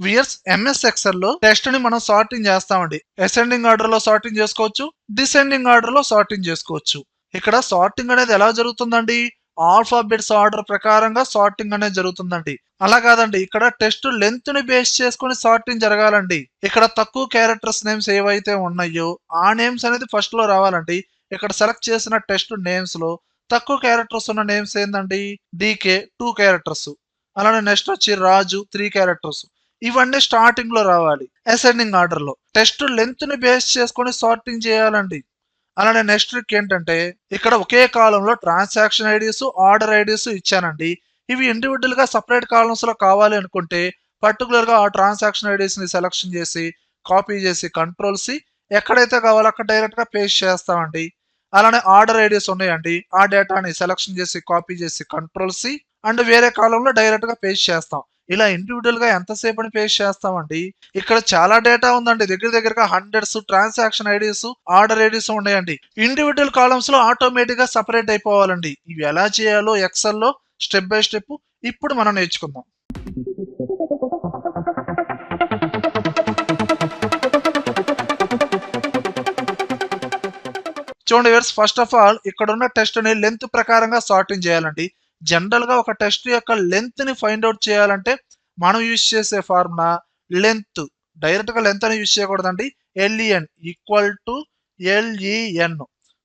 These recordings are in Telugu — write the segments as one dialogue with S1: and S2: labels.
S1: వియర్స్ ఎంఎస్ ఎక్సెల్ లో టెస్ట్ ని మనం సార్టింగ్ చేస్తామండి. అసెండింగ్ ఆర్డర్ లో సార్టింగ్ చేసుకోవచ్చు, డిసెండింగ్ ఆర్డర్ లో సార్టింగ్ చేసుకోవచ్చు. ఇక్కడ సార్టింగ్ అనేది ఎలా జరుగుతుందండి? ఆల్ఫాబెట్స్ ఆర్డర్ ప్రకారంగా సార్టింగ్ అనేది జరుగుతుందండి. అలా కాదండి, ఇక్కడ టెస్ట్ లెంత్ ని బేస్ చేసుకుని సార్టింగ్ జరగాలండి. ఇక్కడ తక్కువ క్యారెక్టర్స్ నేమ్స్ ఏవైతే ఉన్నాయో ఆ నేమ్స్ అనేది ఫస్ట్ లో రావాలండి. ఇక్కడ సెలెక్ట్ చేసిన టెస్ట్ నేమ్స్ లో తక్కువ క్యారెక్టర్స్ ఉన్న నేమ్స్ ఏందండి? డీకే 2 క్యారెక్టర్స్, అలానే నెక్స్ట్ వచ్చి రాజు 3 క్యారెక్టర్స్. ఇవన్నీ స్టార్టింగ్ లో రావాలి అసెండింగ్ ఆర్డర్ లో. టెస్ట్ లెంత్ ని బేస్ చేసుకొని సార్టింగ్ చేయాలండి. అలానే నెక్స్ట్ ట్రిక్ ఏంటంటే, ఇక్కడ ఒకే కాలంలో ట్రాన్సాక్షన్ ఐడీస్, ఆర్డర్ ఐడీస్ ఇచ్చానండి. ఇవి ఇండివిజువల్ గా సపరేట్ కాలమ్స్ లో కావాలి అనుకుంటే పర్టికులర్ గా ఆ ట్రాన్సాక్షన్ ఐడీస్ ని సెలెక్షన్ చేసి కాపీ చేసి కంట్రోల్ C, ఎక్కడైతే కావాలో అక్కడ డైరెక్ట్ గా పేస్ట్ చేస్తామండి. అలానే ఆర్డర్ ఐడీస్ ఉన్నాయండి, ఆ డేటాని సెలెక్షన్ చేసి కాపీ చేసి కంట్రోల్ C అండ్ వేరే కాలంలో డైరెక్ట్ గా పేస్ట్ చేస్తాం. ఇలా ఇండివిజువల్ గా ఎంతసేపు అని పేస్ట్ చేస్తామండి. ఇక్కడ చాలా డేటా ఉందండి, దగ్గరగా hundreds transaction IDs, order IDs ఉన్నాయండి. ఇండివిజువల్ కాలమ్స్ లో ఆటోమేటిక్ గా సపరేట్ అయిపోవాలండి. ఇవి ఎలా చేయాలో ఎక్సెల్ లో స్టెప్ బై స్టెప్ ఇప్పుడు మనం నేర్చుకుందాం. చూడండి వ్యూవర్స్, ఫస్ట్ ఆఫ్ ఆల్ ఇక్కడ ఉన్న టెస్ట్ ని లెంత్ ప్రకారంగా సార్టింగ్ చేయాలండి. జనరల్ గా ఒక టెస్ట్ యొక్క లెంత్ ని ఫైండ్ అవుట్ చేయాలంటే మనం యూజ్ చేసే ఫార్ములా లెంత్. డైరెక్ట్ గా లెంత్ అని యూజ్ చేయకూడదండి. LEN equal to LEN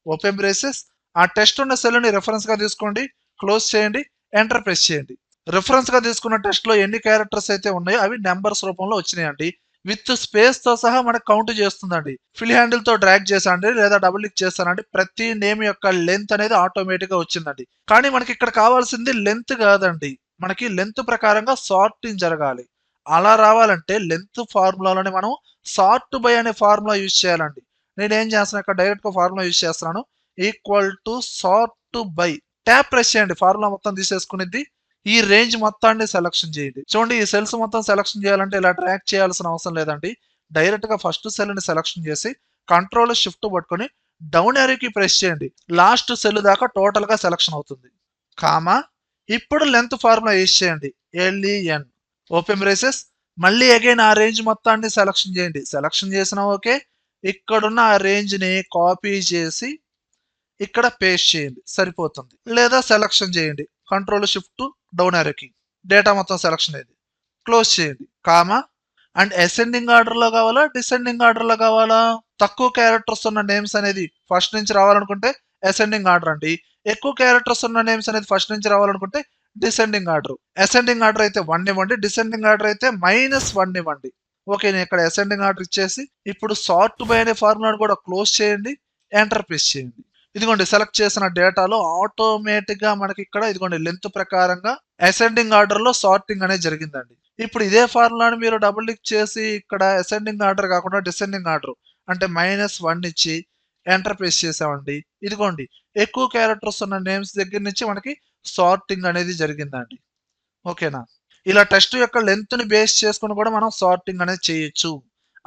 S1: open braces. ఆ టెస్ట్ ఉన్న సెల్ ని రెఫరెన్స్ గా తీసుకోండి, క్లోజ్ చేయండి, ఎంటర్ ప్రెస్ చేయండి. రిఫరెన్స్ గా తీసుకున్న టెస్ట్ లో ఎన్ని క్యారెక్టర్స్ అయితే ఉన్నాయో అవి నెంబర్స్ రూపంలో వచ్చినాయండి. విత్ స్పేస్ తో సహా మనకు కౌంట్ చేస్తుందండి. ఫిల్ హ్యాండిల్ తో డ్రాగ్ చేసానండి లేదా డబుల్ క్లిక్ చేస్తానండి, ప్రతి నేమ్ యొక్క లెంత్ అనేది ఆటోమేటిక్ గా వచ్చిందండి. కానీ మనకి ఇక్కడ కావాల్సింది లెంత్ కాదండి, మనకి లెంత్ ప్రకారంగా సార్టింగ్ జరగాలి. అలా రావాలంటే లెంత్ ఫార్ములాలోనే మనం సార్ట్ బై అనే ఫార్ములా యూజ్ చేయాలండి. నేనేం చేస్తాను, ఇక్కడ డైరెక్ట్ గా ఫార్ములా యూజ్ చేస్తున్నాను. Equal to sort by, tap press చేయండి, ఫార్ములా మొత్తం తీసేసుకునేది. ఈ రేంజ్ మొత్తాన్ని సెలక్షన్ చేయండి. చూడండి, ఈ సెల్స్ మొత్తం సెలక్షన్ చేయాలంటే ఇలా ట్రాక్ చేయాల్సిన అవసరం లేదండి. డైరెక్ట్ గా ఫస్ట్ సెల్ ని సెలక్షన్ చేసి కంట్రోల్ షిఫ్ట్ పట్టుకొని డౌన్ యారోకి ప్రెస్ చేయండి. లాస్ట్ సెల్ దాకా టోటల్ గా సెలక్షన్ అవుతుంది. కామా, ఇప్పుడు లెంత్ ఫార్ములా యూజ్ చేయండి. LEN open braces. మళ్ళీ అగైన్ ఆ రేంజ్ మొత్తాన్ని సెలక్షన్ చేయండి. సెలక్షన్ చేసిన ఓకే, ఇక్కడున్న ఆ రేంజ్ ని కాపీ చేసి ఇక్కడ పేస్ట్ చేయండి, సరిపోతుంది. లేదా సెలక్షన్ చేయండి, కంట్రోల్ షిఫ్ట్ డౌన్ యారోకి, డేటా మొత్తం సెలక్షన్ అయింది. క్లోజ్ చేయండి. కామా, అండ్ అసెండింగ్ ఆర్డర్ లో కావాలా డిసెండింగ్ ఆర్డర్ లో కావాలా? తక్కువ క్యారెక్టర్స్ ఉన్న నేమ్స్ అనేది ఫస్ట్ నుంచి రావాలనుకుంటే అసెండింగ్ ఆర్డర్ అండి. ఎక్కువ క్యారెక్టర్స్ ఉన్న నేమ్స్ అనేది ఫస్ట్ నుంచి రావాలనుకుంటే డిసెండింగ్ ఆర్డర్. అసెండింగ్ ఆర్డర్ అయితే 1 ఇవ్వండి, డిసెండింగ్ ఆర్డర్ అయితే -1 ఇవ్వండి. ఓకే, నేను ఇక్కడ అసెండింగ్ ఆర్డర్ ఇచ్చేసి ఇప్పుడు సార్ట్ బై అనే ఫార్ములాను కూడా క్లోజ్ చేయండి, ఎంటర్ ప్రెస్ చేయండి. ఇదిగోండి, సెలెక్ట్ చేసిన డేటాలో ఆటోమేటిక్ గా మనకి ఇక్కడ ఇదిగోండి లెంత్ ప్రకారంగా అసెండింగ్ ఆర్డర్ లో సార్టింగ్ అనేది జరిగిందండి. ఇప్పుడు ఇదే ఫార్ములాని మీరు డబుల్ క్లిక్ చేసి ఇక్కడ అసెండింగ్ ఆర్డర్ కాకుండా డిసెండింగ్ ఆర్డర్ అంటే -1 ఇచ్చి ఎంటర్ ప్రెస్ చేసామండి. ఇదిగోండి, ఎక్కువ క్యారెక్టర్స్ ఉన్న నేమ్స్ దగ్గర నుంచి మనకి సార్టింగ్ అనేది జరిగిందండి. ఓకేనా? ఇలా టెస్ట్ యొక్క లెంత్ ని బేస్ చేసుకుని కూడా మనం సార్టింగ్ అనేది చేయొచ్చు.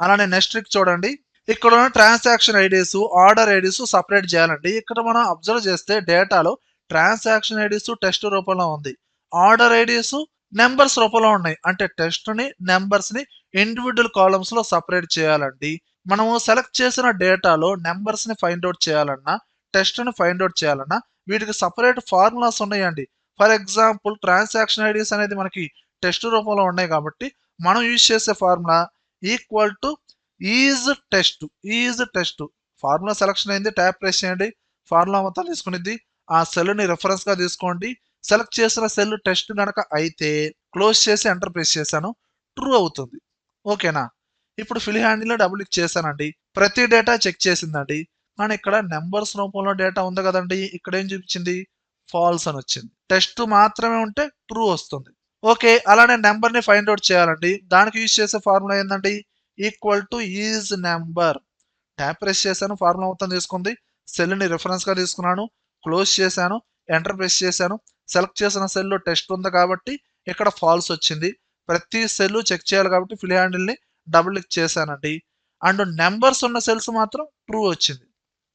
S1: అలానే నెక్స్ట్ ట్రిక్ చూడండి. ఇక్కడ ఉన్న transaction IDs, order IDs separate చేయాలండి. ఇక్కడ మనం అబ్జర్వ్ చేస్తే డేటాలో ట్రాన్సాక్షన్ ఐడీస్ టెస్ట్ రూపంలో ఉంది, ఆర్డర్ ఐడీస్ నెంబర్స్ రూపంలో ఉన్నాయి. అంటే టెస్ట్ ని నెంబర్స్ ని ఇండివిజువల్ కాలమ్స్ లో సపరేట్ చేయాలండి. మనము సెలెక్ట్ చేసిన డేటాలో నెంబర్స్ ని ఫైండ్ అవుట్ చేయాలన్నా, టెస్ట్ ని ఫైండ్ అవుట్ చేయాలన్నా వీటికి సపరేట్ ఫార్ములాస్ ఉన్నాయండి. ఫర్ ఎగ్జాంపుల్ ట్రాన్సాక్షన్ ఐడీస్ అనేది మనకి టెస్ట్ రూపంలో ఉన్నాయి కాబట్టి మనం యూజ్ చేసే formula equal to is test. Formula selection అయింది, ట్యాప్ ప్రెస్ చేయండి, ఫార్ములా మొత్తం తీసుకునిద్ది. ఆ సెల్ ని రెఫరెన్స్ గా తీసుకోండి. సెలెక్ట్ చేసిన సెల్ టెస్ట్ గనక అయితే క్లోజ్ చేసి ఎంటర్ ప్రెస్ చేశాను, ట్రూ అవుతుంది. ఓకేనా? ఇప్పుడు ఫిల్ హ్యాండిల్ లో డబుల్ క్లిక్ చేశానండి, ప్రతి డేటా చెక్ చేసిందండి. కానీ ఇక్కడ నెంబర్స్ రూపంలో డేటా ఉంది కదండి, ఇక్కడ ఏం చూపించింది? ఫాల్స్ అని వచ్చింది. టెస్ట్ మాత్రమే ఉంటే ట్రూ వస్తుంది. ఓకే, అలానే నెంబర్ ని ఫైండ్ అవుట్ చేయాలండి. దానికి యూజ్ చేసే ఫార్ములా ఏంటండి? Equal to is number. Tap press చేశాను, ఫార్ములా మొత్తం తీసుకుంది. సెల్ ని రిఫరెన్స్ గా తీసుకున్నాను, క్లోజ్ చేశాను, ఎంటర్ ప్రెస్ చేశాను. సెలెక్ట్ చేసిన సెల్ టెస్ట్ ఉంది కాబట్టి ఇక్కడ ఫాల్స్ వచ్చింది. ప్రతి సెల్ చెక్ చేయాలి కాబట్టి ఫిల్ హ్యాండిల్ ని డబుల్ క్లిక్ చేశానండి. అండ్ నెంబర్స్ ఉన్న సెల్స్ మాత్రం ట్రూ వచ్చింది.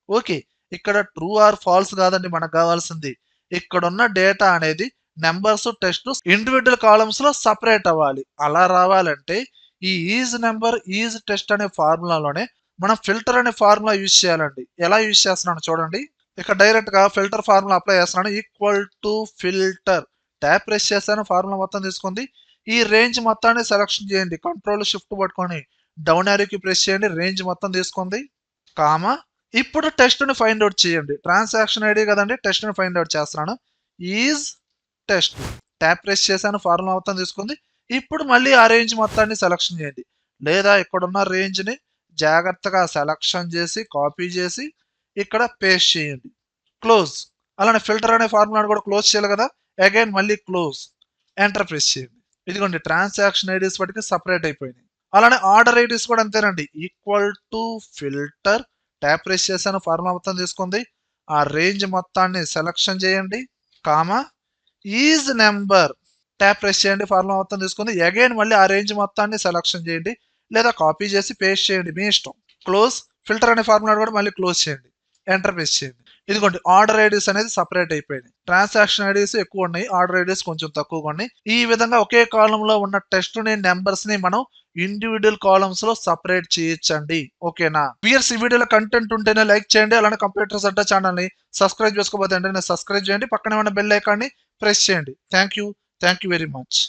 S1: ఓకే, ఇక్కడ ట్రూ ఆర్ ఫాల్స్ కాదండి మనకు కావాల్సింది. ఇక్కడున్న డేటా అనేది నెంబర్స్ టెస్ట్ ఇండివిజువల్ కాలమ్స్ లో సపరేట్ అవ్వాలి. అలా రావాలంటే ఈ ఈజ్ నెంబర్ ఈజ్ టెస్ట్ అనే ఫార్ములాలోనే మనం ఫిల్టర్ అనే ఫార్ములా యూజ్ చేయాలండి. ఎలా యూజ్ చేస్తున్నాను చూడండి. ఇక డైరెక్ట్ గా ఫిల్టర్ ఫార్ములా అప్లై చేస్తున్నాను. Equal to filter tap press చేస్తాను, ఫార్ములా మొత్తం తీసుకుంది. ఈ రేంజ్ మొత్తాన్ని సెలక్షన్ చేయండి. కంట్రోల్ షిఫ్ట్ పట్టుకొని డౌన్ యారోకి ప్రెస్ చేయండి. రేంజ్ మొత్తం తీసుకుంది, కామా. ఇప్పుడు టెస్ట్ ని ఫైండ్ అవుట్ చేయండి. ట్రాన్సాక్షన్ ఐడి కదండి, టెస్ట్ ని ఫైండ్ అవుట్ చేస్తున్నాను. ఈజ్ టెస్ట్ ట్యాప్ ప్రెస్ చేశాను, ఫార్ములా మొత్తం తీసుకుంది. ఇప్పుడు మళ్ళీ ఆ రేంజ్ మొత్తాన్ని సెలక్షన్ చేయండి. లేదా ఇక్కడున్న రేంజ్ ని జాగ్రత్తగా సెలక్షన్ చేసి కాపీ చేసి ఇక్కడ పేస్ట్ చేయండి. క్లోజ్. అలానే ఫిల్టర్ అనే ఫార్ములాను కూడా క్లోజ్ చేయాలి కదా. అగైన్ మళ్ళీ క్లోజ్, ఎంటర్ ప్రెస్ చేయండి. ఇదిగోండి ట్రాన్సాక్షన్ ఐడీస్ వాటికి సపరేట్ అయిపోయింది. అలానే ఆర్డర్ ఐడీస్ కూడా అంతేనండి. Equal to filter tap press చేశాను, ఫార్ములా మొత్తం తీసుకుంది. ఆ రేంజ్ మొత్తాన్ని సెలక్షన్ చేయండి, comma is number tap press చేయండి, ఫార్ములా మొత్తం తీసుకుంది. అగైన్ మళ్ళీ ఆ రేంజ్ మొత్తాన్ని సెలక్షన్ చేయండి, లేదా కాపీ చేసి పేస్ట్ చేయండి, మీ ఇష్టం. క్లోజ్. ఫిల్టర్ అనే ఫార్ములా కూడా మళ్ళీ క్లోజ్ చేయండి, ఎంటర్ ప్రెస్ చేయండి. ఇదిగోండి ఆర్డర్ ఐడీస్ అనేది సపరేట్ అయిపోయింది. ట్రాన్సాక్షన్ ఐడీస్ ఎక్కువ ఉన్నాయి, ఆర్డర్ ఐడీస్ కొంచెం తక్కువగా ఉన్నాయి. ఈ విధంగా ఒకే కాలంలో ఉన్న టెస్ట్ ని నెంబర్స్ ని మనం ఇండివిజువల్ కాలమ్స్ లో సపరేట్ చేయొచ్చండి. ఓకేనా పియర్స్? ఈ వీడియోలో కంటెంట్ ఉంటేనే లైక్ చేయండి. అలానే కంప్యూటర్స్ అడ్డా ఛానల్ ని సబ్స్క్రైబ్ చేసుకోబోతే సబ్స్క్రైబ్ చేయండి. పక్కనే ఉన్న బెల్ ఐకాన్ ని ప్రెస్ చేయండి. Thank you very much.